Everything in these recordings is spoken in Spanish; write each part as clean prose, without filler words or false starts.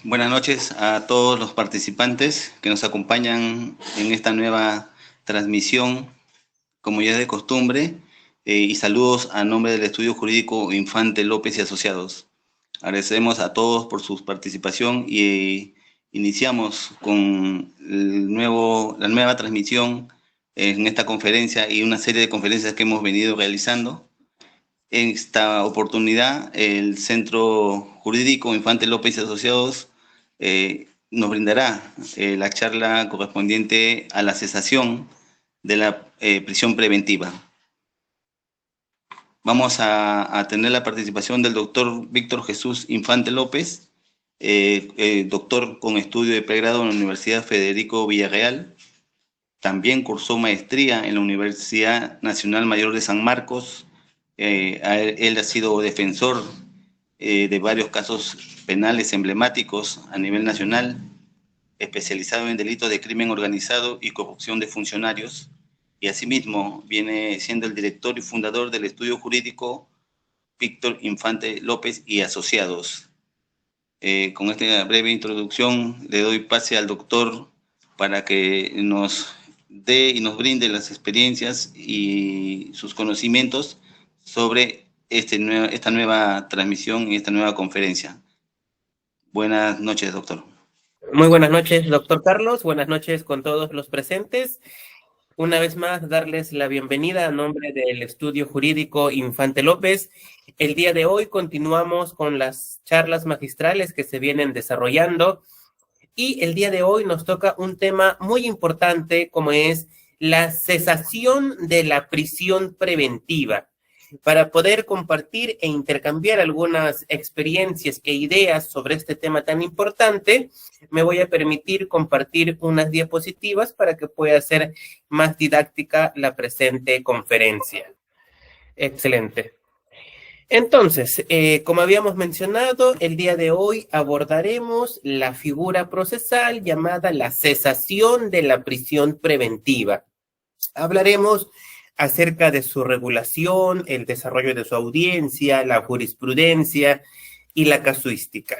Buenas noches a todos los participantes que nos acompañan en esta nueva transmisión, como ya es de costumbre, y saludos a nombre del Estudio Jurídico Infante López y Asociados. Agradecemos a todos por su participación y iniciamos con la nueva transmisión en esta conferencia y una serie de conferencias que hemos venido realizando. En esta oportunidad, el Centro Jurídico Infante López y Asociados nos brindará la charla correspondiente a la cesación de la prisión preventiva. Vamos a tener la participación del doctor Víctor Jesús Infante López, doctor con estudio de pregrado en la Universidad Federico Villarreal. También cursó maestría en la Universidad Nacional Mayor de San Marcos. Él ha sido defensor de varios casos penales emblemáticos a nivel nacional, especializado en delitos de crimen organizado y corrupción de funcionarios, y asimismo viene siendo el director y fundador del estudio jurídico Víctor Infante López y Asociados. Con esta breve introducción le doy pase al doctor para que nos dé y nos brinde las experiencias y sus conocimientos sobre esta nueva transmisión y esta nueva conferencia. Buenas noches, doctor. Muy buenas noches, doctor Carlos. Buenas noches con todos los presentes. Una vez más, darles la bienvenida a nombre del Estudio Jurídico Infante López. El día de hoy continuamos con las charlas magistrales que se vienen desarrollando y el día de hoy nos toca un tema muy importante como es la cesación de la prisión preventiva. Para poder compartir e intercambiar algunas experiencias e ideas sobre este tema tan importante, me voy a permitir compartir unas diapositivas para que pueda ser más didáctica la presente conferencia. Excelente. Entonces, como habíamos mencionado, el día de hoy abordaremos la figura procesal llamada la cesación de la prisión preventiva. Hablaremos acerca de su regulación, el desarrollo de su audiencia, la jurisprudencia y la casuística.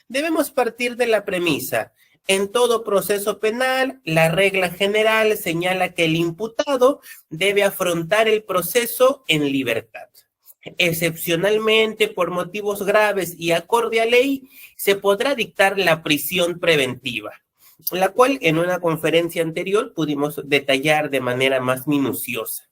Debemos partir de la premisa: en todo proceso penal, la regla general señala que el imputado debe afrontar el proceso en libertad. Excepcionalmente, por motivos graves y acorde a ley, se podrá dictar la prisión preventiva, la cual en una conferencia anterior pudimos detallar de manera más minuciosa.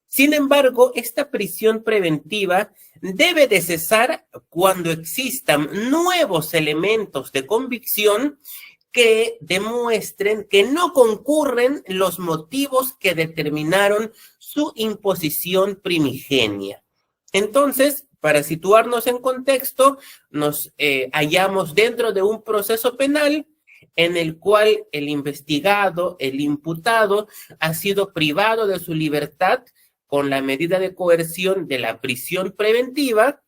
Sin embargo, esta prisión preventiva debe de cesar cuando existan nuevos elementos de convicción que demuestren que no concurren los motivos que determinaron su imposición primigenia. Entonces, para situarnos en contexto, nos hallamos dentro de un proceso penal en el cual el investigado, el imputado, ha sido privado de su libertad con la medida de coerción de la prisión preventiva,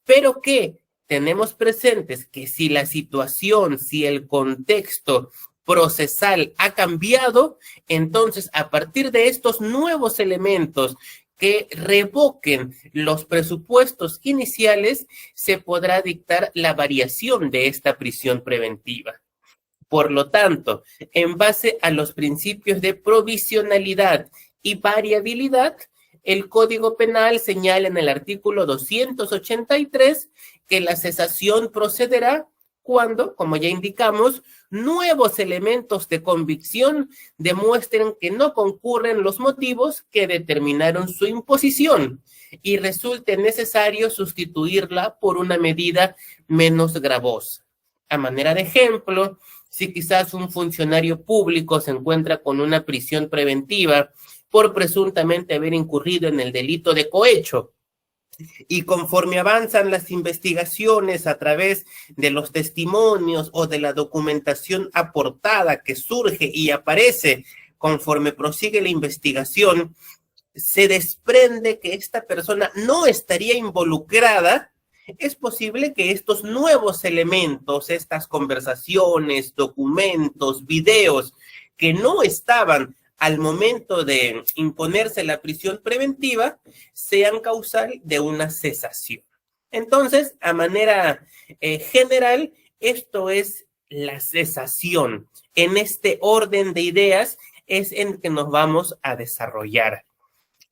pero que tenemos presentes que si la situación, si el contexto procesal ha cambiado, entonces a partir de estos nuevos elementos que revoquen los presupuestos iniciales, se podrá dictar la variación de esta prisión preventiva. Por lo tanto, en base a los principios de provisionalidad y variabilidad, el Código Penal señala en el artículo 283 que la cesación procederá cuando, como ya indicamos, nuevos elementos de convicción demuestren que no concurren los motivos que determinaron su imposición y resulte necesario sustituirla por una medida menos gravosa. A manera de ejemplo, si quizás un funcionario público se encuentra con una prisión preventiva por presuntamente haber incurrido en el delito de cohecho, y conforme avanzan las investigaciones a través de los testimonios o de la documentación aportada que surge y aparece conforme prosigue la investigación, se desprende que esta persona no estaría involucrada, es posible que estos nuevos elementos, estas conversaciones, documentos, videos que no estaban al momento de imponerse la prisión preventiva, sean causal de una cesación. Entonces, a manera general, Esto es la cesación. En este orden de ideas es en que nos vamos a desarrollar.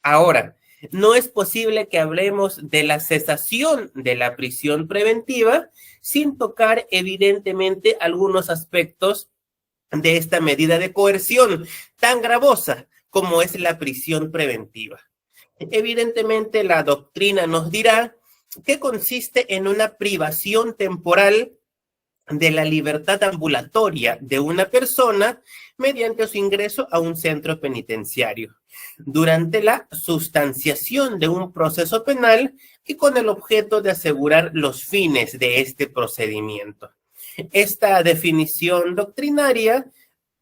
Ahora, no es posible que hablemos de la cesación de la prisión preventiva sin tocar evidentemente algunos aspectos de esta medida de coerción tan gravosa como es la prisión preventiva. Evidentemente, la doctrina nos dirá que consiste en una privación temporal de la libertad ambulatoria de una persona mediante su ingreso a un centro penitenciario durante la sustanciación de un proceso penal y con el objeto de asegurar los fines de este procedimiento. Esta definición doctrinaria,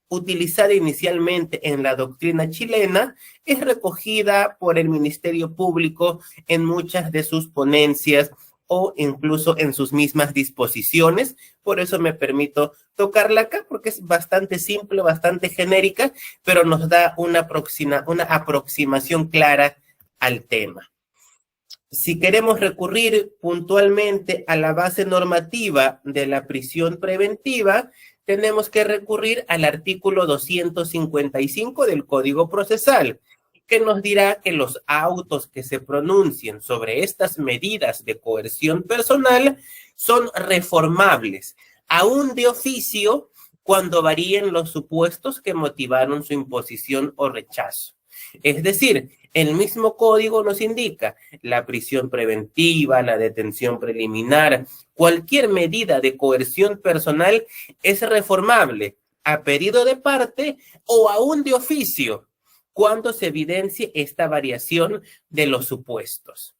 utilizada inicialmente en la doctrina chilena, es recogida por el Ministerio Público en muchas de sus ponencias o incluso en sus mismas disposiciones. Por eso me permito tocarla acá, porque es bastante simple, bastante genérica, pero nos da una aproximación clara al tema. Si queremos recurrir puntualmente a la base normativa de la prisión preventiva, tenemos que recurrir al artículo 255 del Código Procesal, que nos dirá que los autos que se pronuncien sobre estas medidas de coerción personal son reformables, aún de oficio, cuando varíen los supuestos que motivaron su imposición o rechazo. Es decir, el mismo código nos indica la prisión preventiva, la detención preliminar, cualquier medida de coerción personal es reformable a pedido de parte o aún de oficio cuando se evidencie esta variación de los supuestos.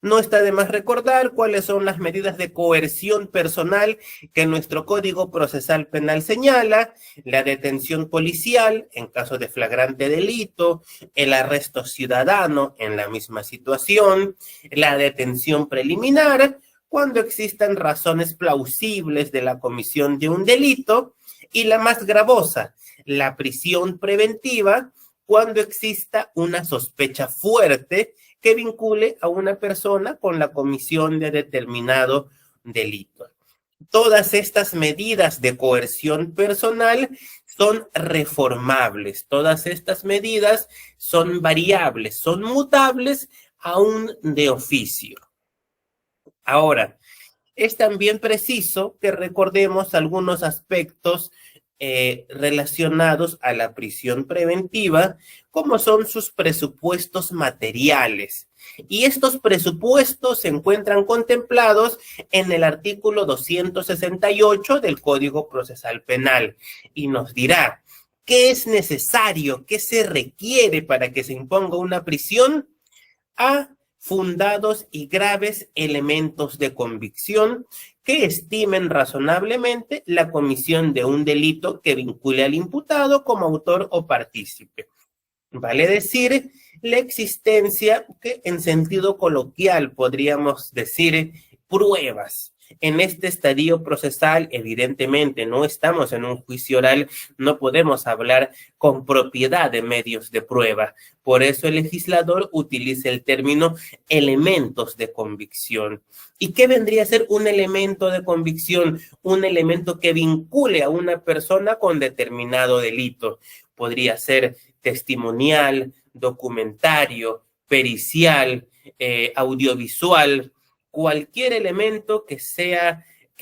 No está de más recordar cuáles son las medidas de coerción personal que nuestro Código Procesal Penal señala: la detención policial en caso de flagrante delito, el arresto ciudadano en la misma situación, la detención preliminar cuando existan razones plausibles de la comisión de un delito, y la más gravosa, la prisión preventiva cuando exista una sospecha fuerte que vincule a una persona con la comisión de determinado delito. Todas estas medidas de coerción personal son reformables, todas estas medidas son variables, son mutables aún de oficio. Ahora, es también preciso que recordemos algunos aspectos relacionados a la prisión preventiva, como son sus presupuestos materiales. Y estos presupuestos se encuentran contemplados en el artículo 268 del Código Procesal Penal y nos dirá qué es necesario, qué se requiere para que se imponga una prisión: a fundados y graves elementos de convicción que estimen razonablemente la comisión de un delito que vincule al imputado como autor o partícipe. Vale decir, la existencia, que en sentido coloquial podríamos decir, pruebas. En este estadio procesal, evidentemente, no estamos en un juicio oral, no podemos hablar con propiedad de medios de prueba. Por eso el legislador utiliza el término elementos de convicción. ¿Y qué vendría a ser un elemento de convicción? Un elemento que vincule a una persona con determinado delito. Podría ser testimonial, documentario, pericial, audiovisual, cualquier elemento que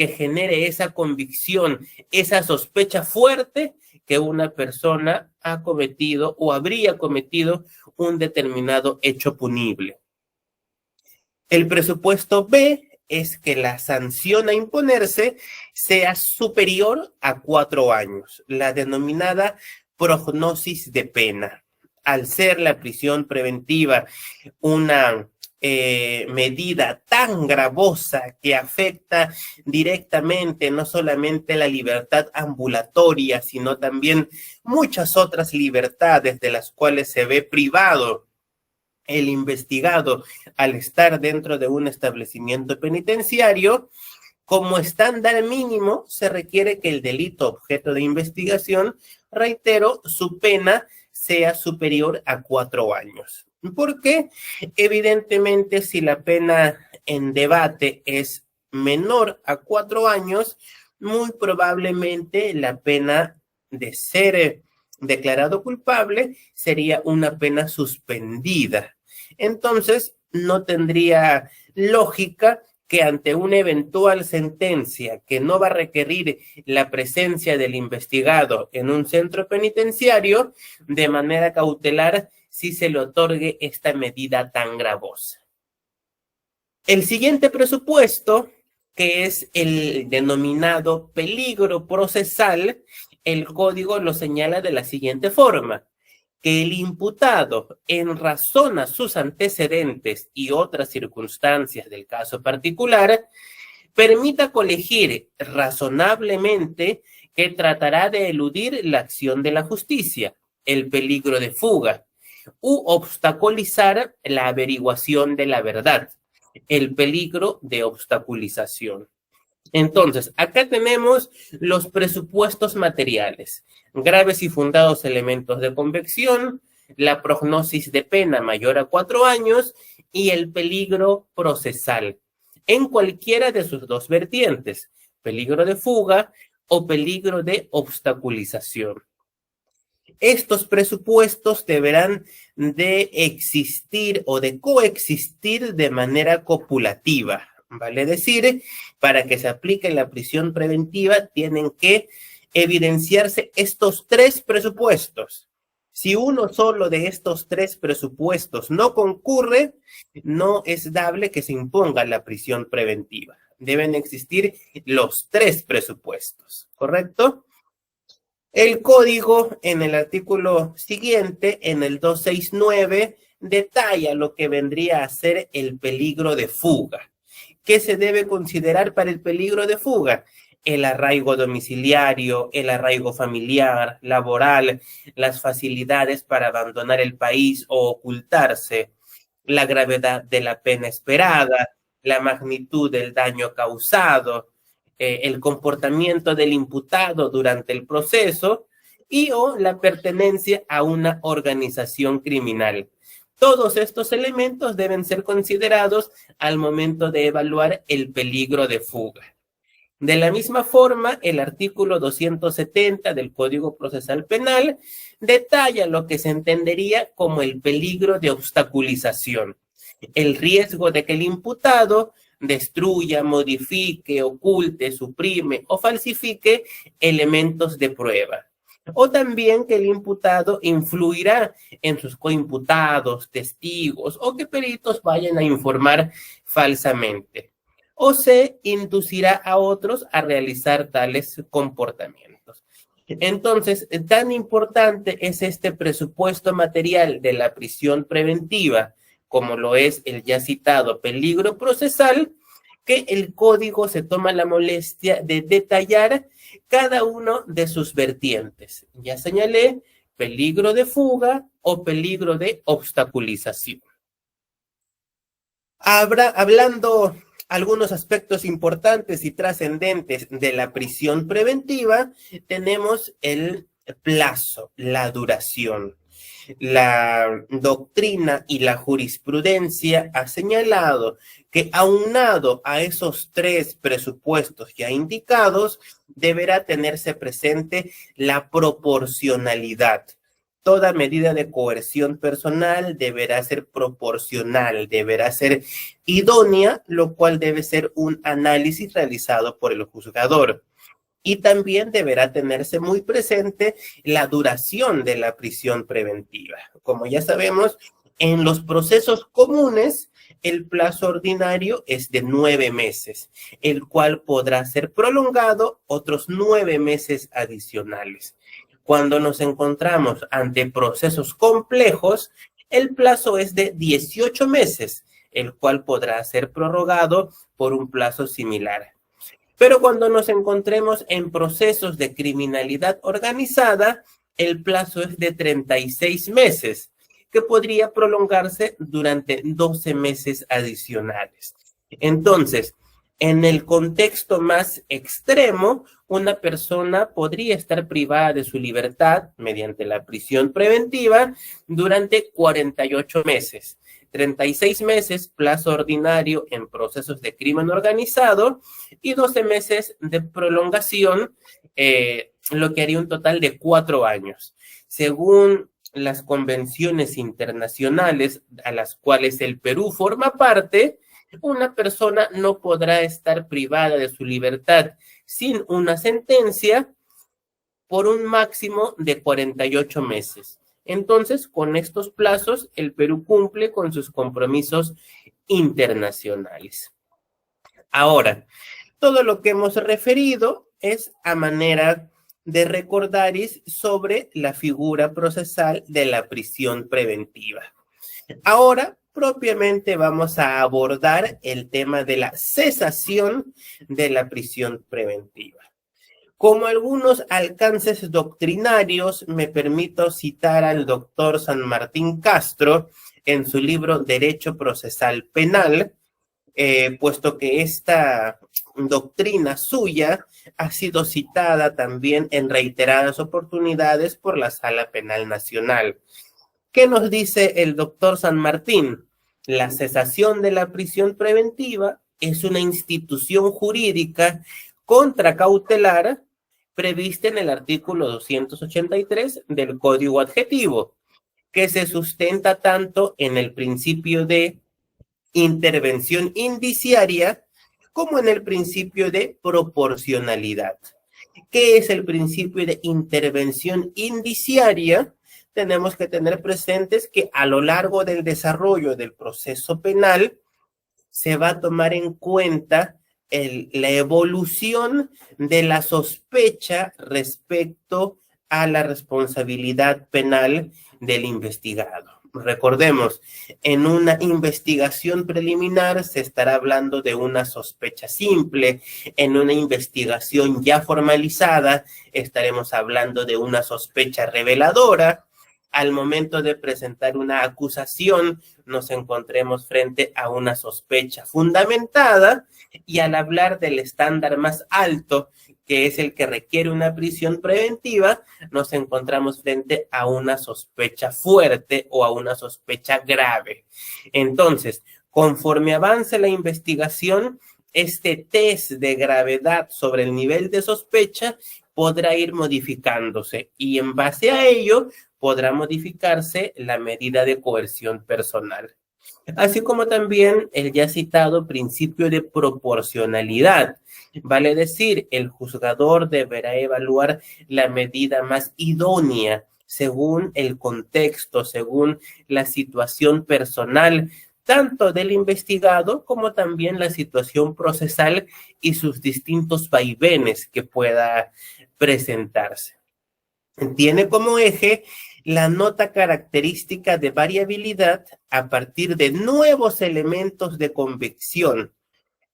genere esa convicción, esa sospecha fuerte que una persona ha cometido o habría cometido un determinado hecho punible. El presupuesto B es que la sanción a imponerse sea superior a 4 años, la denominada prognosis de pena. Al ser la prisión preventiva una medida tan gravosa que afecta directamente no solamente la libertad ambulatoria, sino también muchas otras libertades de las cuales se ve privado el investigado al estar dentro de un establecimiento penitenciario, como estándar mínimo se requiere que el delito objeto de investigación, reitero, su pena sea superior a 4 años. ¿Por qué? Evidentemente, si la pena en debate es menor a 4 años, muy probablemente la pena de ser declarado culpable sería una pena suspendida. Entonces, no tendría lógica que ante una eventual sentencia que no va a requerir la presencia del investigado en un centro penitenciario, de manera cautelar, si se le otorgue esta medida tan gravosa. El siguiente presupuesto, que es el denominado peligro procesal, el código lo señala de la siguiente forma: que el imputado, en razón a sus antecedentes y otras circunstancias del caso particular, permita colegir razonablemente que tratará de eludir la acción de la justicia, el peligro de fuga, u obstaculizar la averiguación de la verdad, el peligro de obstaculización. Entonces, acá tenemos los presupuestos materiales: graves y fundados elementos de convicción, la prognosis de pena mayor a 4 años y el peligro procesal, en cualquiera de sus dos vertientes, peligro de fuga o peligro de obstaculización. Estos presupuestos deberán de existir o de coexistir de manera copulativa. Vale decir, para que se aplique la prisión preventiva tienen que evidenciarse estos 3 presupuestos. Si uno solo de estos 3 presupuestos no concurre, no es dable que se imponga la prisión preventiva. Deben existir los 3 presupuestos, ¿correcto? El código, en el artículo siguiente, en el 269, detalla lo que vendría a ser el peligro de fuga. ¿Qué se debe considerar para el peligro de fuga? El arraigo domiciliario, el arraigo familiar, laboral, las facilidades para abandonar el país o ocultarse, la gravedad de la pena esperada, la magnitud del daño causado, el comportamiento del imputado durante el proceso y o la pertenencia a una organización criminal. Todos estos elementos deben ser considerados al momento de evaluar el peligro de fuga. De la misma forma, el artículo 270 del Código Procesal Penal detalla lo que se entendería como el peligro de obstaculización, el riesgo de que el imputado destruya, modifique, oculte, suprime o falsifique elementos de prueba. O también que el imputado influirá en sus coimputados, testigos o que peritos vayan a informar falsamente. O se inducirá a otros a realizar tales comportamientos. Entonces, tan importante es este presupuesto material de la prisión preventiva, como lo es el ya citado peligro procesal, que el código se toma la molestia de detallar cada uno de sus vertientes. Ya señalé, peligro de fuga o peligro de obstaculización. Hablando algunos aspectos importantes y trascendentes de la prisión preventiva, tenemos el plazo, la duración. La doctrina y la jurisprudencia ha señalado que, aunado a esos 3 presupuestos ya indicados, deberá tenerse presente la proporcionalidad. Toda medida de coerción personal deberá ser proporcional, deberá ser idónea, lo cual debe ser un análisis realizado por el juzgador. Y también deberá tenerse muy presente la duración de la prisión preventiva. Como ya sabemos, en los procesos comunes, el plazo ordinario es de 9 meses, el cual podrá ser prolongado otros 9 meses adicionales. Cuando nos encontramos ante procesos complejos, el plazo es de 18 meses, el cual podrá ser prorrogado por un plazo similar. Pero cuando nos encontremos en procesos de criminalidad organizada, el plazo es de 36 meses, que podría prolongarse durante 12 meses adicionales. Entonces, en el contexto más extremo, una persona podría estar privada de su libertad mediante la prisión preventiva durante 48 meses, 36 meses, plazo ordinario en procesos de crimen organizado, y 12 meses de prolongación, lo que haría un total de 4 años. Según las convenciones internacionales a las cuales el Perú forma parte, una persona no podrá estar privada de su libertad sin una sentencia por un máximo de 48 meses. Entonces, con estos plazos, el Perú cumple con sus compromisos internacionales. Ahora, todo lo que hemos referido es a manera de recordar sobre la figura procesal de la prisión preventiva. Ahora, propiamente vamos a abordar el tema de la cesación de la prisión preventiva. Como algunos alcances doctrinarios, me permito citar al doctor San Martín Castro en su libro Derecho Procesal Penal, puesto que esta doctrina suya ha sido citada también en reiteradas oportunidades por la Sala Penal Nacional. ¿Qué nos dice el doctor San Martín? La cesación de la prisión preventiva es una institución jurídica contracautelar prevista en el artículo 283 del Código Adjetivo, que se sustenta tanto en el principio de intervención indiciaria como en el principio de proporcionalidad. ¿Qué es el principio de intervención indiciaria? Tenemos que tener presentes que a lo largo del desarrollo del proceso penal se va a tomar en cuenta la evolución de la sospecha respecto a la responsabilidad penal del investigado. Recordemos, en una investigación preliminar se estará hablando de una sospecha simple, en una investigación ya formalizada estaremos hablando de una sospecha reveladora. Al momento de presentar una acusación, nos encontremos frente a una sospecha fundamentada, y al hablar del estándar más alto, que es el que requiere una prisión preventiva, nos encontramos frente a una sospecha fuerte o a una sospecha grave. Entonces, conforme avance la investigación, este test de gravedad sobre el nivel de sospecha podrá ir modificándose, y en base a ello podrá modificarse la medida de coerción personal. Así como también el ya citado principio de proporcionalidad. Vale decir, el juzgador deberá evaluar la medida más idónea según el contexto, según la situación personal, tanto del investigado como también la situación procesal y sus distintos vaivenes que pueda presentarse. Tiene como eje la nota característica de variabilidad a partir de nuevos elementos de convicción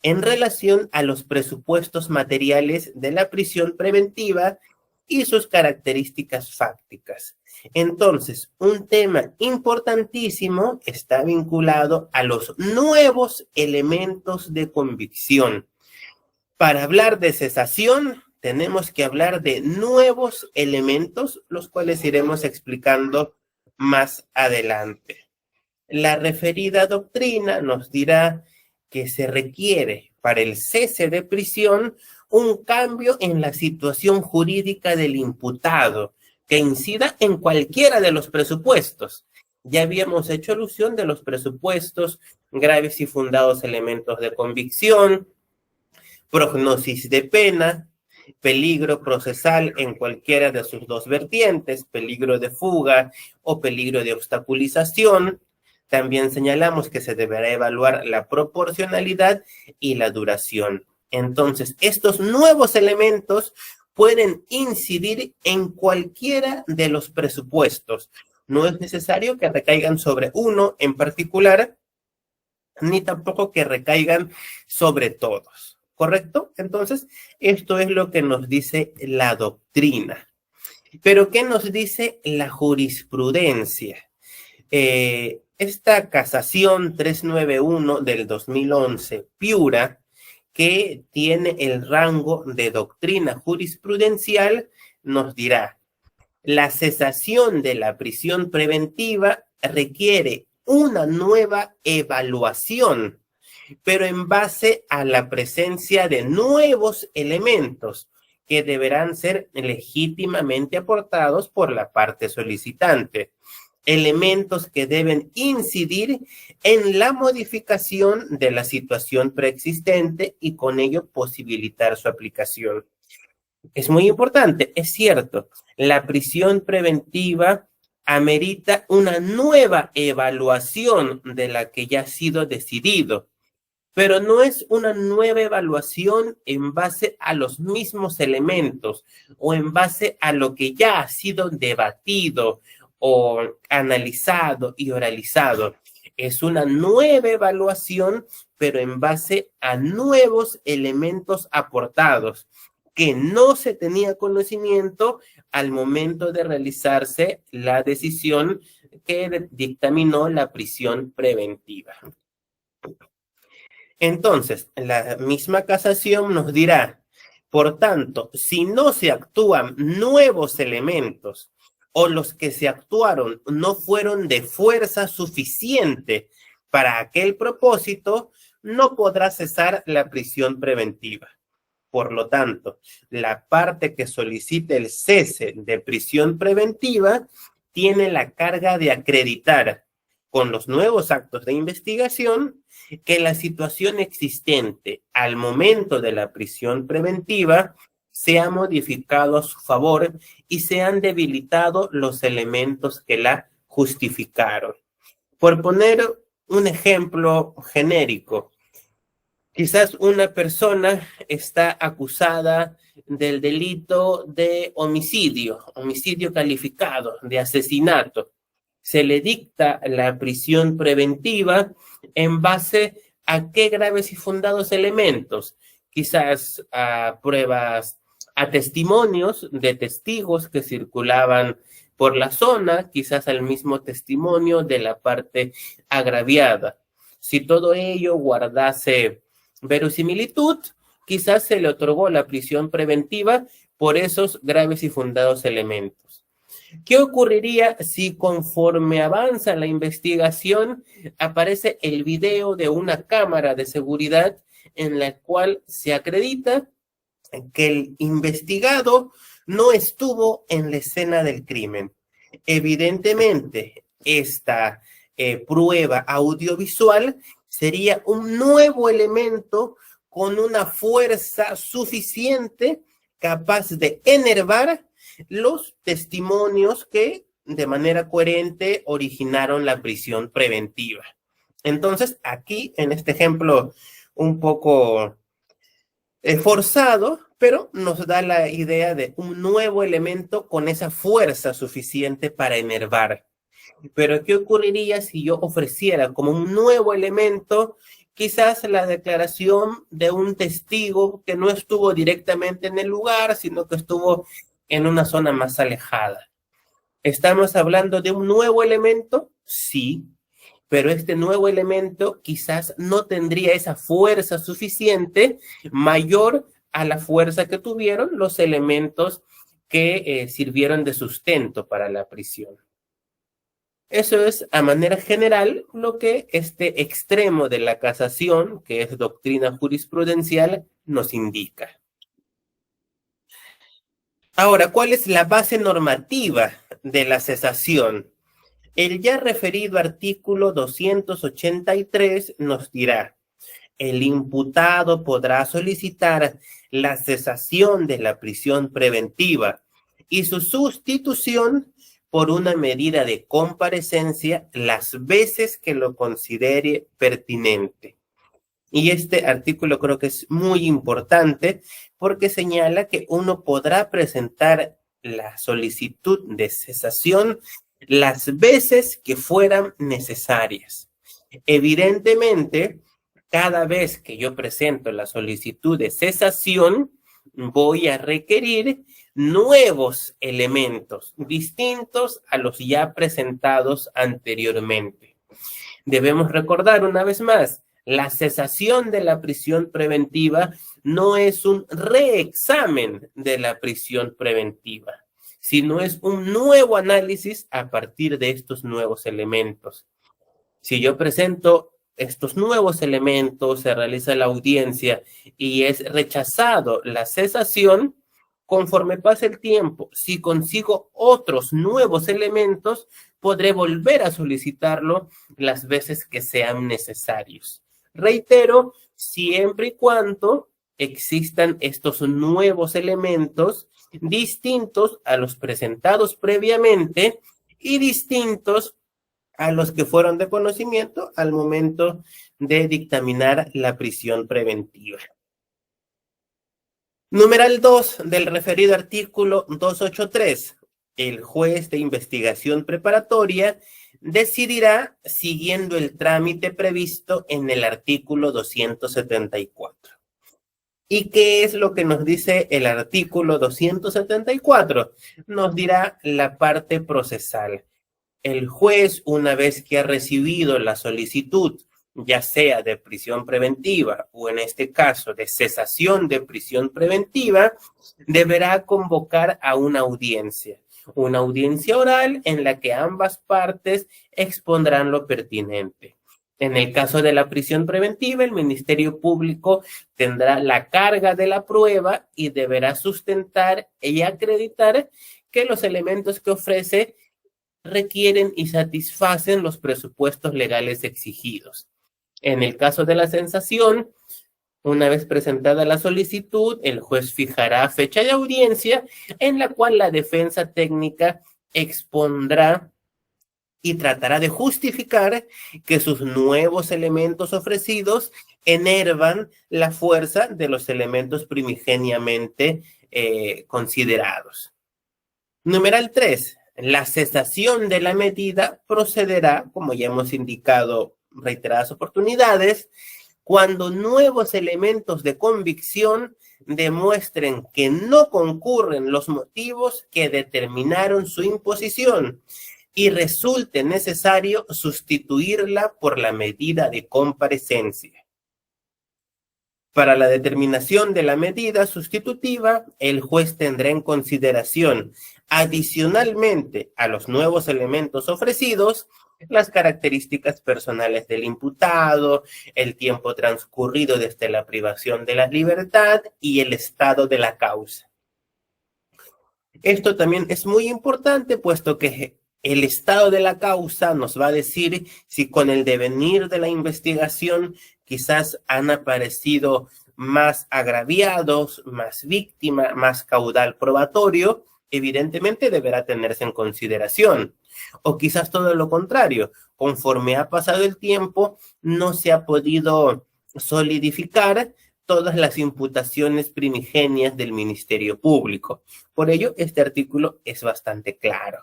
en relación a los presupuestos materiales de la prisión preventiva y sus características fácticas. Entonces, un tema importantísimo está vinculado a los nuevos elementos de convicción. Para hablar de cesación, tenemos que hablar de nuevos elementos, los cuales iremos explicando más adelante. La referida doctrina nos dirá que se requiere para el cese de prisión un cambio en la situación jurídica del imputado que incida en cualquiera de los presupuestos. Ya habíamos hecho alusión de los presupuestos, graves y fundados elementos de convicción, prognosis de pena, peligro procesal en cualquiera de sus dos vertientes, peligro de fuga o peligro de obstaculización. También señalamos que se deberá evaluar la proporcionalidad y la duración. Entonces, estos nuevos elementos pueden incidir en cualquiera de los presupuestos. No es necesario que recaigan sobre uno en particular, ni tampoco que recaigan sobre todos. ¿Correcto? Entonces, esto es lo que nos dice la doctrina. Pero, ¿qué nos dice la jurisprudencia? Esta casación 391 del 2011, Piura, que tiene el rango de doctrina jurisprudencial, nos dirá: la cesación de la prisión preventiva requiere una nueva evaluación, pero en base a la presencia de nuevos elementos que deberán ser legítimamente aportados por la parte solicitante. Elementos que deben incidir en la modificación de la situación preexistente y con ello posibilitar su aplicación. Es muy importante, es cierto, la prisión preventiva amerita una nueva evaluación de la que ya ha sido decidido, pero no es una nueva evaluación en base a los mismos elementos o en base a lo que ya ha sido debatido o analizado y oralizado. Es una nueva evaluación, pero en base a nuevos elementos aportados que no se tenía conocimiento al momento de realizarse la decisión que dictaminó la prisión preventiva. Entonces, la misma casación nos dirá, por tanto, si no se actúan nuevos elementos o los que se actuaron no fueron de fuerza suficiente para aquel propósito, no podrá cesar la prisión preventiva. Por lo tanto, la parte que solicite el cese de prisión preventiva tiene la carga de acreditar con los nuevos actos de investigación que la situación existente al momento de la prisión preventiva se ha modificado a su favor y se han debilitado los elementos que la justificaron. Por poner un ejemplo genérico, quizás una persona está acusada del delito de homicidio calificado, de asesinato. Se le dicta la prisión preventiva en base a qué graves y fundados elementos, quizás a pruebas, a testimonios de testigos que circulaban por la zona, quizás al mismo testimonio de la parte agraviada. Si todo ello guardase verosimilitud, quizás se le otorgó la prisión preventiva por esos graves y fundados elementos. ¿Qué ocurriría si conforme avanza la investigación aparece el video de una cámara de seguridad en la cual se acredita que el investigado no estuvo en la escena del crimen? Evidentemente, esta prueba audiovisual sería un nuevo elemento con una fuerza suficiente capaz de enervar los testimonios que de manera coherente originaron la prisión preventiva. Entonces, aquí en este ejemplo un poco forzado, pero nos da la idea de un nuevo elemento con esa fuerza suficiente para enervar. Pero ¿qué ocurriría si yo ofreciera como un nuevo elemento quizás la declaración de un testigo que no estuvo directamente en el lugar, sino que estuvo en una zona más alejada? ¿Estamos hablando de un nuevo elemento? Sí, pero este nuevo elemento quizás no tendría esa fuerza suficiente mayor a la fuerza que tuvieron los elementos que sirvieron de sustento para la prisión. Eso es, a manera general, lo que este extremo de la casación, que es doctrina jurisprudencial, nos indica. Ahora, ¿cuál es la base normativa de la cesación? El ya referido artículo 283 nos dirá: el imputado podrá solicitar la cesación de la prisión preventiva y su sustitución por una medida de comparecencia las veces que lo considere pertinente. Y este artículo creo que es muy importante porque señala que uno podrá presentar la solicitud de cesación las veces que fueran necesarias. Evidentemente, cada vez que yo presento la solicitud de cesación, voy a requerir nuevos elementos distintos a los ya presentados anteriormente. Debemos recordar una vez más, la cesación de la prisión preventiva no es un reexamen de la prisión preventiva, sino es un nuevo análisis a partir de estos nuevos elementos. Si yo presento estos nuevos elementos, se realiza la audiencia y es rechazado la cesación, conforme pase el tiempo, si consigo otros nuevos elementos, podré volver a solicitarlo las veces que sean necesarios. Reitero, siempre y cuando existan estos nuevos elementos distintos a los presentados previamente y distintos a los que fueron de conocimiento al momento de dictaminar la prisión preventiva. Numeral 2 del referido artículo 283. El juez de investigación preparatoria decidirá siguiendo el trámite previsto en el artículo 274. ¿Y qué es lo que nos dice el artículo 274? Nos dirá la parte procesal. El juez, una vez que ha recibido la solicitud, ya sea de prisión preventiva o en este caso de cesación de prisión preventiva, deberá convocar a una audiencia oral en la que ambas partes expondrán lo pertinente. En el caso de la prisión preventiva, el Ministerio Público tendrá la carga de la prueba y deberá sustentar y acreditar que los elementos que ofrece requieren y satisfacen los presupuestos legales exigidos. En el caso de la cesación, una vez presentada la solicitud, el juez fijará fecha de audiencia en la cual la defensa técnica expondrá y tratará de justificar que sus nuevos elementos ofrecidos enervan la fuerza de los elementos primigeniamente considerados. Numeral 3. La cesación de la medida procederá, como ya hemos indicado reiteradas oportunidades, cuando nuevos elementos de convicción demuestren que no concurren los motivos que determinaron su imposición y resulte necesario sustituirla por la medida de comparecencia. Para la determinación de la medida sustitutiva, el juez tendrá en consideración, adicionalmente a los nuevos elementos ofrecidos, las características personales del imputado, el tiempo transcurrido desde la privación de la libertad y el estado de la causa. Esto también es muy importante, puesto que el estado de la causa nos va a decir si con el devenir de la investigación quizás han aparecido más agraviados, más víctimas, más caudal probatorio, evidentemente deberá tenerse en consideración. O quizás todo lo contrario, conforme ha pasado el tiempo, no se ha podido solidificar todas las imputaciones primigenias del Ministerio Público. Por ello, este artículo es bastante claro.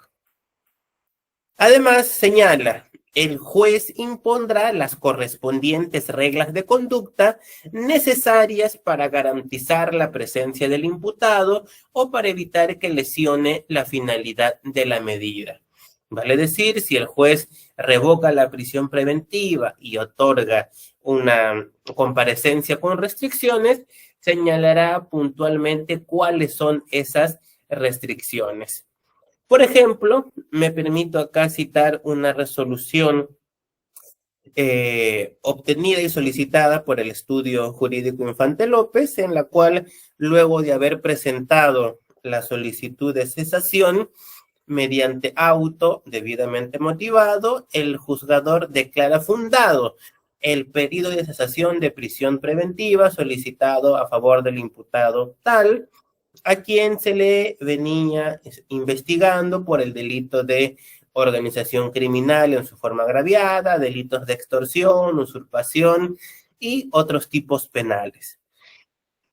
Además, señala, el juez impondrá las correspondientes reglas de conducta necesarias para garantizar la presencia del imputado o para evitar que lesione la finalidad de la medida. Vale decir, si el juez revoca la prisión preventiva y otorga una comparecencia con restricciones, señalará puntualmente cuáles son esas restricciones. Por ejemplo, me permito acá citar una resolución obtenida y solicitada por el Estudio Jurídico Infante López, en la cual, luego de haber presentado la solicitud de cesación, mediante auto debidamente motivado, el juzgador declara fundado el pedido de cesación de prisión preventiva solicitado a favor del imputado tal, a quien se le venía investigando por el delito de organización criminal en su forma agraviada, delitos de extorsión, usurpación y otros tipos penales.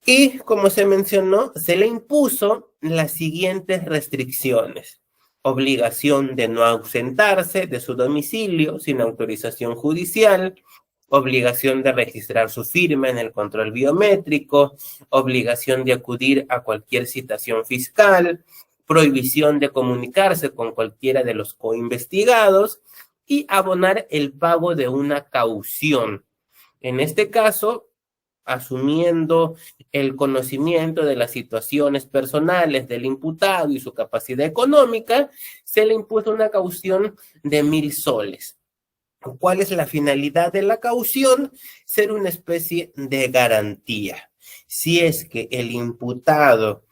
Y, como se mencionó, se le impuso las siguientes restricciones: obligación de no ausentarse de su domicilio sin autorización judicial, obligación de registrar su firma en el control biométrico, obligación de acudir a cualquier citación fiscal, prohibición de comunicarse con cualquiera de los coinvestigados y abonar el pago de una caución. En este caso, asumiendo el conocimiento de las situaciones personales del imputado y su capacidad económica, se le impuso una caución de 1,000 soles. ¿Cuál es la finalidad de la caución? Ser una especie de garantía. Si es que el imputado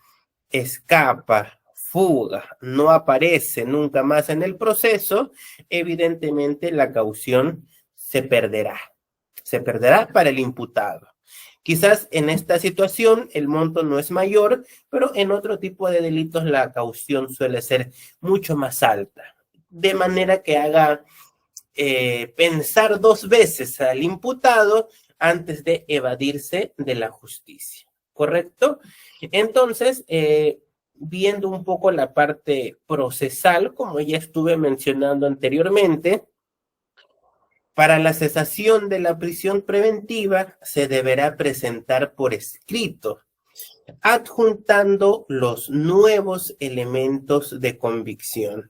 escapa, fuga, no aparece nunca más en el proceso, evidentemente la caución se perderá. Se perderá para el imputado. Quizás en esta situación el monto no es mayor, pero en otro tipo de delitos la caución suele ser mucho más alta, de manera que haga pensar dos veces al imputado antes de evadirse de la justicia, ¿correcto? Entonces, viendo un poco la parte procesal, como ya estuve mencionando anteriormente, para la cesación de la prisión preventiva se deberá presentar por escrito, adjuntando los nuevos elementos de convicción.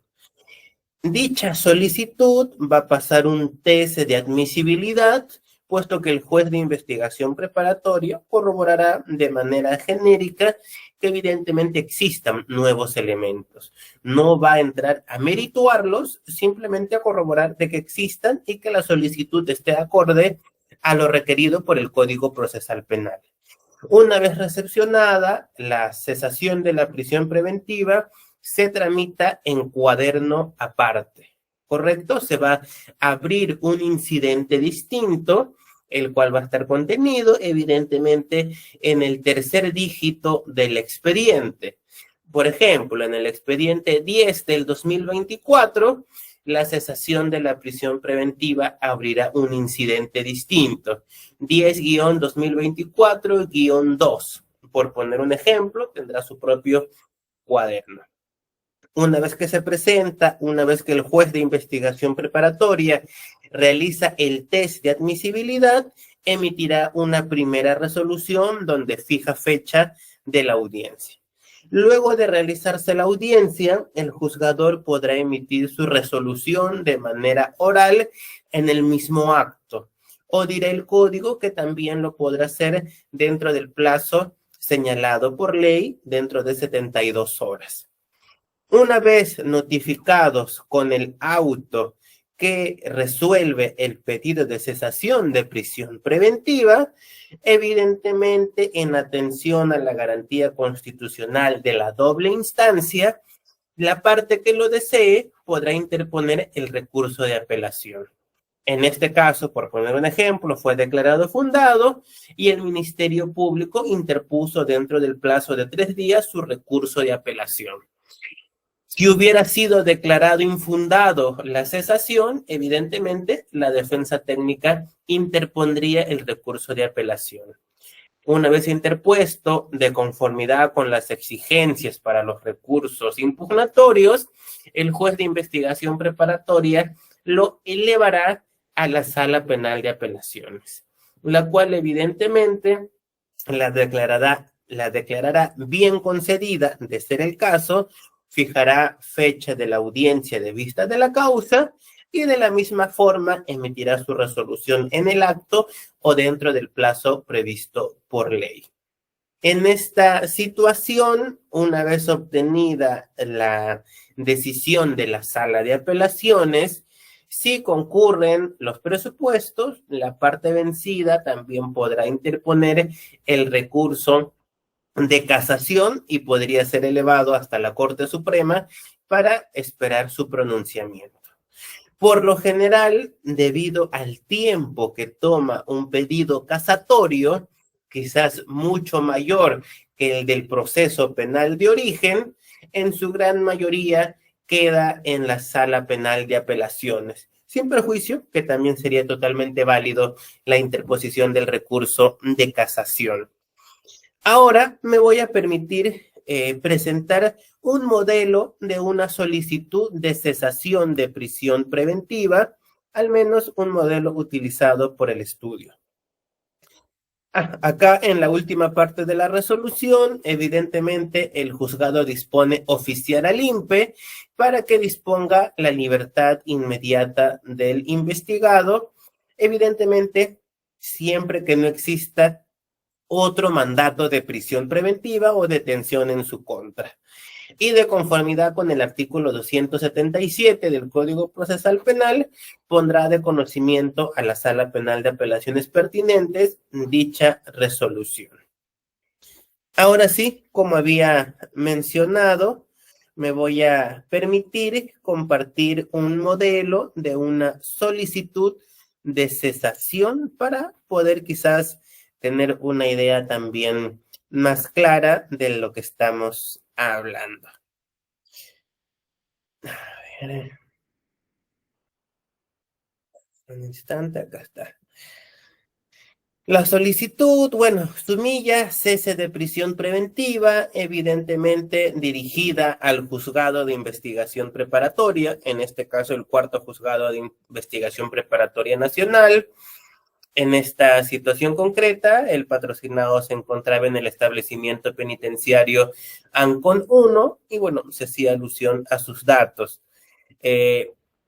Dicha solicitud va a pasar un test de admisibilidad, puesto que el juez de investigación preparatoria corroborará de manera genérica que evidentemente existan nuevos elementos. No va a entrar a merituarlos, simplemente a corroborar de que existan y que la solicitud esté acorde a lo requerido por el Código Procesal Penal. Una vez recepcionada la cesación de la prisión preventiva, se tramita en cuaderno aparte, ¿correcto? Se va a abrir un incidente distinto, el cual va a estar contenido, evidentemente, en el tercer dígito del expediente. Por ejemplo, en el expediente 10 del 2024, la cesación de la prisión preventiva abrirá un incidente distinto. 10-2024-2, por poner un ejemplo, tendrá su propio cuaderno. Una vez que se presenta, una vez que el juez de investigación preparatoria realiza el test de admisibilidad, emitirá una primera resolución donde fija fecha de la audiencia. Luego de realizarse la audiencia, el juzgador podrá emitir su resolución de manera oral en el mismo acto, o dirá el código que también lo podrá hacer dentro del plazo señalado por ley, dentro de 72 horas. Una vez notificados con el auto que resuelve el pedido de cesación de prisión preventiva, evidentemente en atención a la garantía constitucional de la doble instancia, la parte que lo desee podrá interponer el recurso de apelación. En este caso, por poner un ejemplo, fue declarado fundado y el Ministerio Público interpuso dentro del plazo de 3 días su recurso de apelación. Si hubiera sido declarado infundado la cesación, evidentemente la defensa técnica interpondría el recurso de apelación. Una vez interpuesto, de conformidad con las exigencias para los recursos impugnatorios, el juez de investigación preparatoria lo elevará a la sala penal de apelaciones, la cual evidentemente la declarará bien concedida, de ser el caso, fijará fecha de la audiencia de vista de la causa y de la misma forma emitirá su resolución en el acto o dentro del plazo previsto por ley. En esta situación, una vez obtenida la decisión de la sala de apelaciones, si concurren los presupuestos, la parte vencida también podrá interponer el recurso de casación y podría ser elevado hasta la Corte Suprema para esperar su pronunciamiento. Por lo general, debido al tiempo que toma un pedido casatorio, quizás mucho mayor que el del proceso penal de origen, en su gran mayoría queda en la sala penal de apelaciones, sin perjuicio que también sería totalmente válido la interposición del recurso de casación. Ahora me voy a permitir presentar un modelo de una solicitud de cesación de prisión preventiva, al menos un modelo utilizado por el estudio. Acá en la última parte de la resolución, evidentemente el juzgado dispone oficiar al INPE para que disponga la libertad inmediata del investigado, evidentemente siempre que no exista otro mandato de prisión preventiva o detención en su contra. y de conformidad con el artículo 277 del Código Procesal Penal, pondrá de conocimiento a la Sala Penal de Apelaciones pertinentes dicha resolución. Ahora sí, como había mencionado, me voy a permitir compartir un modelo de una solicitud de cesación para poder quizás tener una idea también más clara de lo que estamos hablando. A ver, un instante, acá está. La solicitud, bueno, sumilla, cese de prisión preventiva, evidentemente dirigida al juzgado de investigación preparatoria, en este caso el cuarto juzgado de investigación preparatoria nacional. En esta situación concreta, el patrocinado se encontraba en el establecimiento penitenciario Ancon 1 y bueno, se hacía alusión a sus datos.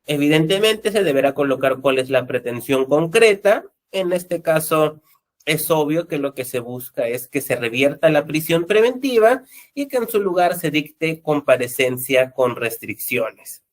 Evidentemente se deberá colocar cuál es la pretensión concreta. En este caso, es obvio que lo que se busca es que se revierta la prisión preventiva y que en su lugar se dicte comparecencia con restricciones.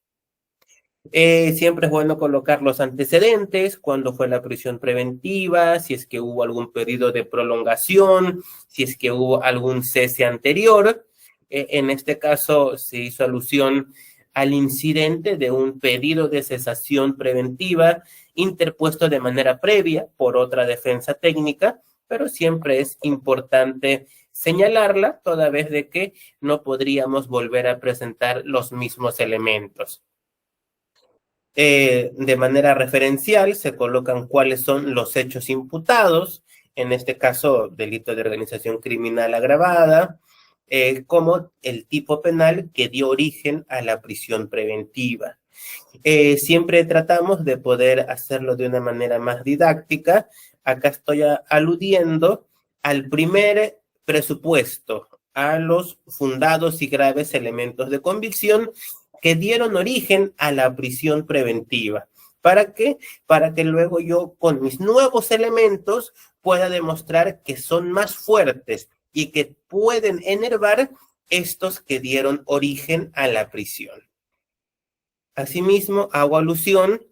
Siempre es bueno colocar los antecedentes, cuándo fue la prisión preventiva, si es que hubo algún pedido de prolongación, si es que hubo algún cese anterior. En este caso se hizo alusión al incidente de un pedido de cesación preventiva interpuesto de manera previa por otra defensa técnica, pero siempre es importante señalarla toda vez de que no podríamos volver a presentar los mismos elementos. De manera referencial se colocan cuáles son los hechos imputados, en este caso delito de organización criminal agravada, como el tipo penal que dio origen a la prisión preventiva. Siempre tratamos de poder hacerlo de una manera más didáctica. Acá estoy aludiendo al primer presupuesto, a los fundados y graves elementos de convicción que dieron origen a la prisión preventiva. ¿Para qué? Para que luego yo con mis nuevos elementos pueda demostrar que son más fuertes y que pueden enervar estos que dieron origen a la prisión. Asimismo, hago alusión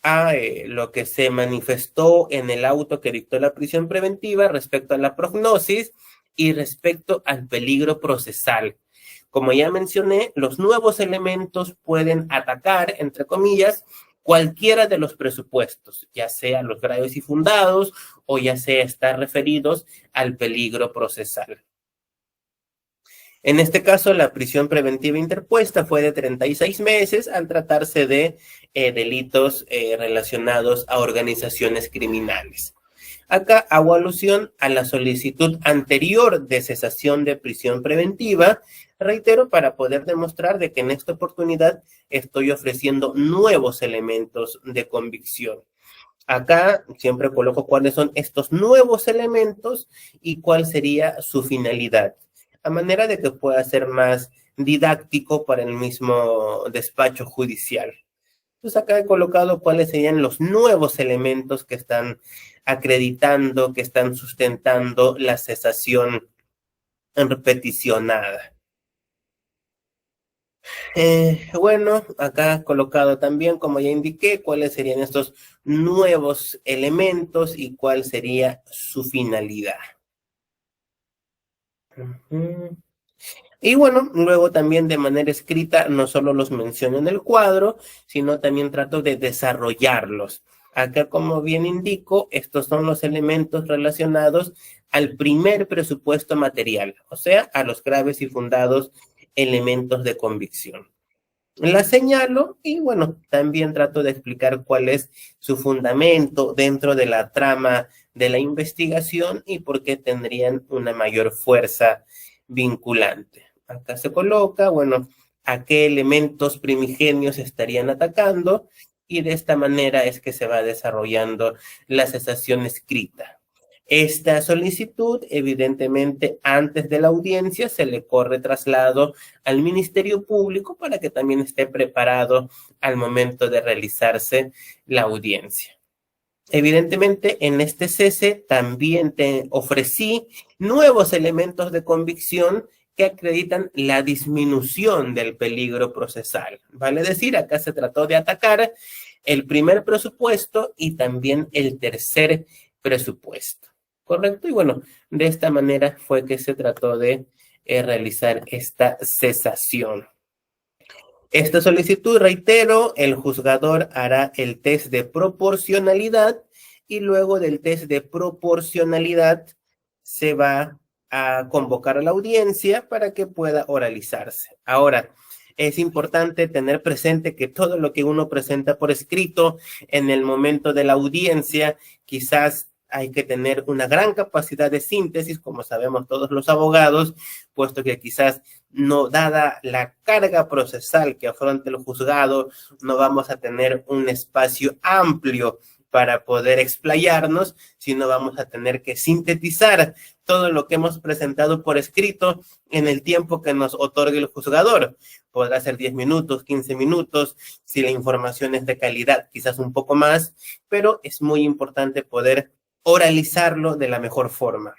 a lo que se manifestó en el auto que dictó la prisión preventiva respecto a la prognosis y respecto al peligro procesal. Como ya mencioné, los nuevos elementos pueden atacar, entre comillas, cualquiera de los presupuestos, ya sea los graves y fundados o ya sea estar referidos al peligro procesal. En este caso, la prisión preventiva interpuesta fue de 36 meses al tratarse de delitos relacionados a organizaciones criminales. Acá hago alusión a la solicitud anterior de cesación de prisión preventiva, reitero, para poder demostrar de que en esta oportunidad estoy ofreciendo nuevos elementos de convicción. Acá siempre coloco cuáles son estos nuevos elementos y cuál sería su finalidad, a manera de que pueda ser más didáctico para el mismo despacho judicial. Entonces acá he colocado cuáles serían los nuevos elementos que están acreditando, que están sustentando la cesación repeticionada. Bueno, acá he colocado también, como ya indiqué, cuáles serían estos nuevos elementos y cuál sería su finalidad. Y bueno, luego también de manera escrita no solo los menciono en el cuadro, sino también trato de desarrollarlos. Acá, como bien indico, estos son los elementos relacionados al primer presupuesto material, o sea, a los graves y fundados elementos de convicción. La señalo y bueno, también trato de explicar cuál es su fundamento dentro de la trama de la investigación y por qué tendrían una mayor fuerza vinculante. Acá se coloca, bueno, a qué elementos primigenios estarían atacando y de esta manera es que se va desarrollando la cesación escrita. Esta solicitud, evidentemente, antes de la audiencia se le corre traslado al Ministerio Público para que también esté preparado al momento de realizarse la audiencia. Evidentemente, en este cese también te ofrecí nuevos elementos de convicción que acreditan la disminución del peligro procesal. Vale decir, acá se trató de atacar el primer presupuesto y también el tercer presupuesto. ¿Correcto? Y bueno, de esta manera fue que se trató de realizar esta cesación. Esta solicitud, reitero, el juzgador hará el test de proporcionalidad y luego del test de proporcionalidad se va a convocar a la audiencia para que pueda oralizarse. Ahora, es importante tener presente que todo lo que uno presenta por escrito en el momento de la audiencia, quizás hay que tener una gran capacidad de síntesis, como sabemos todos los abogados, puesto que quizás no, dada la carga procesal que afronta el juzgado, no vamos a tener un espacio amplio para poder explayarnos, sino vamos a tener que sintetizar todo lo que hemos presentado por escrito en el tiempo que nos otorgue el juzgador. Podrá ser 10 minutos, 15 minutos, si la información es de calidad, quizás un poco más, pero es muy importante poder oralizarlo de la mejor forma.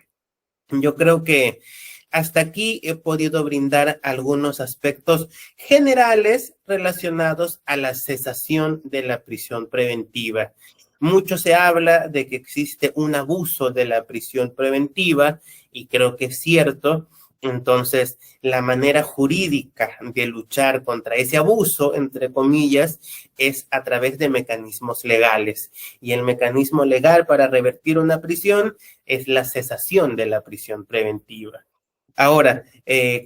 Yo creo que hasta aquí he podido brindar algunos aspectos generales relacionados a la cesación de la prisión preventiva. Mucho se habla de que existe un abuso de la prisión preventiva y creo que es cierto. Entonces, la manera jurídica de luchar contra ese abuso, entre comillas, es a través de mecanismos legales. Y el mecanismo legal para revertir una prisión es la cesación de la prisión preventiva. Ahora,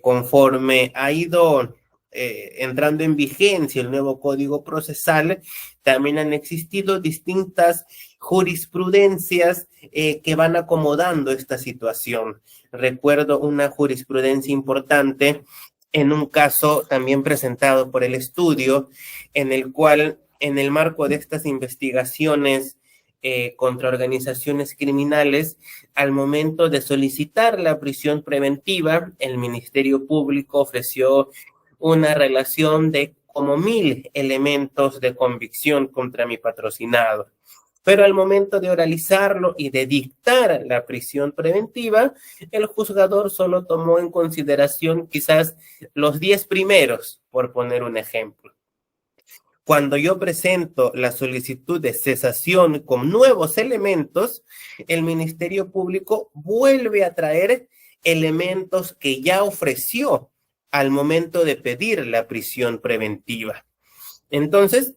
conforme ha ido entrando en vigencia el nuevo Código Procesal, también han existido distintas jurisprudencias que van acomodando esta situación. Recuerdo una jurisprudencia importante en un caso también presentado por el estudio, en el cual, en el marco de estas investigaciones contra organizaciones criminales, al momento de solicitar la prisión preventiva, el Ministerio Público ofreció una relación de como 1,000 elementos de convicción contra mi patrocinado. Pero al momento de oralizarlo y de dictar la prisión preventiva, el juzgador solo tomó en consideración quizás los 10 primeros, por poner un ejemplo. Cuando yo presento la solicitud de cesación con nuevos elementos, el Ministerio Público vuelve a traer elementos que ya ofreció al momento de pedir la prisión preventiva. Entonces,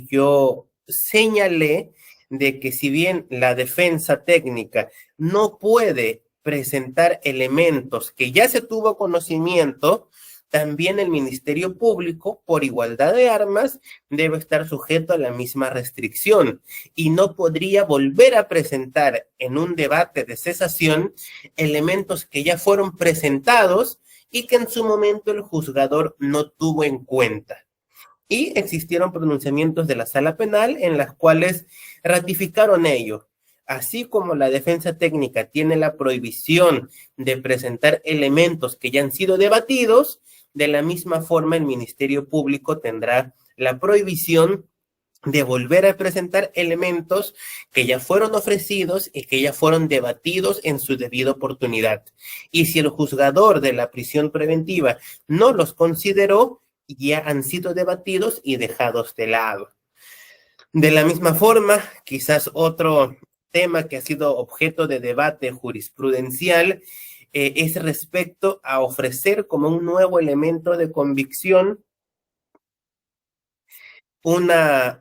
yo señalé de que si bien la defensa técnica no puede presentar elementos que ya se tuvo conocimiento, también el Ministerio Público, por igualdad de armas, debe estar sujeto a la misma restricción y no podría volver a presentar en un debate de cesación elementos que ya fueron presentados y que en su momento el juzgador no tuvo en cuenta. Y existieron pronunciamientos de la Sala Penal en las cuales ratificaron ello. Así como la defensa técnica tiene la prohibición de presentar elementos que ya han sido debatidos, de la misma forma el Ministerio Público tendrá la prohibición de volver a presentar elementos que ya fueron ofrecidos y que ya fueron debatidos en su debida oportunidad. Y si el juzgador de la prisión preventiva no los consideró, ya han sido debatidos y dejados de lado. De la misma forma, quizás otro tema que ha sido objeto de debate jurisprudencial es respecto a ofrecer como un nuevo elemento de convicción una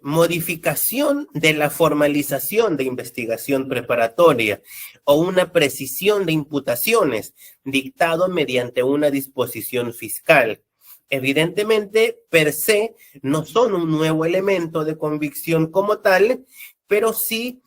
modificación de la formalización de investigación preparatoria o una precisión de imputaciones dictado mediante una disposición fiscal. Evidentemente, per se, no son un nuevo elemento de convicción como tal, pero sí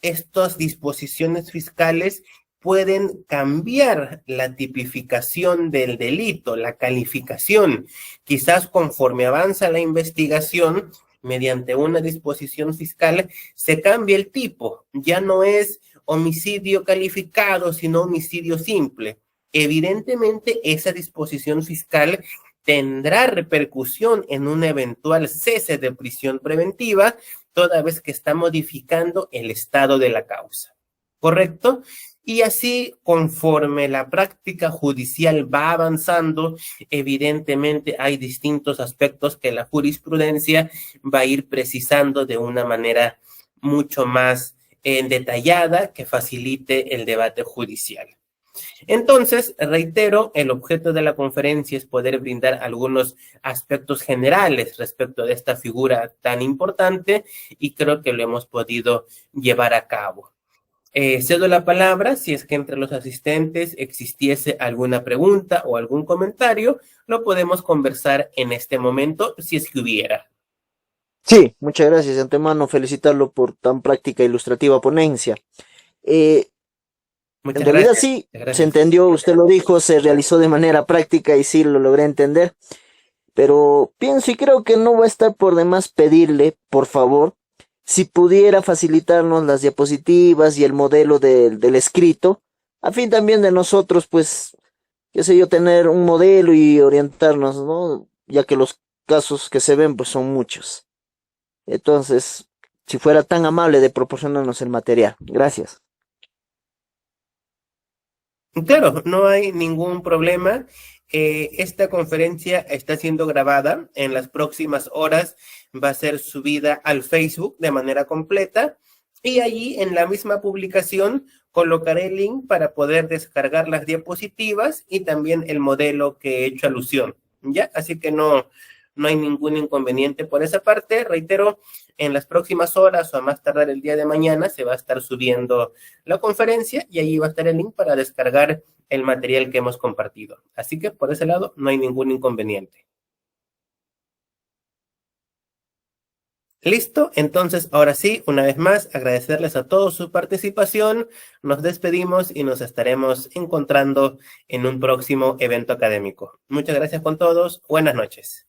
estas disposiciones fiscales pueden cambiar la tipificación del delito, la calificación. Quizás conforme avanza la investigación, mediante una disposición fiscal, se cambia el tipo. Ya no es homicidio calificado, sino homicidio simple. Evidentemente, esa disposición fiscal tendrá repercusión en un eventual cese de prisión preventiva, toda vez que está modificando el estado de la causa. ¿Correcto? Y así, conforme la práctica judicial va avanzando, evidentemente hay distintos aspectos que la jurisprudencia va a ir precisando de una manera mucho más detallada que facilite el debate judicial. Entonces, reitero, el objeto de la conferencia es poder brindar algunos aspectos generales respecto de esta figura tan importante y creo que lo hemos podido llevar a cabo. Cedo la palabra si es que entre los asistentes existiese alguna pregunta o algún comentario, lo podemos conversar en este momento si es que hubiera. Sí, muchas gracias de antemano, felicitarlo por tan práctica e ilustrativa ponencia. En Muchas realidad gracias. sí, Muchas se gracias. entendió, usted lo dijo, se realizó de manera práctica y sí lo logré entender, pero pienso y creo que no va a estar por demás pedirle, por favor, si pudiera facilitarnos las diapositivas y el modelo del escrito, a fin también de nosotros, pues, qué sé yo, tener un modelo y orientarnos, ¿no? Ya que los casos que se ven, pues, son muchos. Entonces, si fuera tan amable de proporcionarnos el material. Gracias. Claro, no hay ningún problema. Esta conferencia está siendo grabada. En las próximas horas va a ser subida al Facebook de manera completa y allí en la misma publicación colocaré el link para poder descargar las diapositivas y también el modelo que he hecho alusión. ¿Ya? Así que no hay ningún inconveniente por esa parte. Reitero, en las próximas horas o a más tardar el día de mañana se va a estar subiendo la conferencia y ahí va a estar el link para descargar el material que hemos compartido. Así que por ese lado no hay ningún inconveniente. Listo, entonces ahora sí, una vez más, agradecerles a todos su participación. Nos despedimos y nos estaremos encontrando en un próximo evento académico. Muchas gracias con todos. Buenas noches.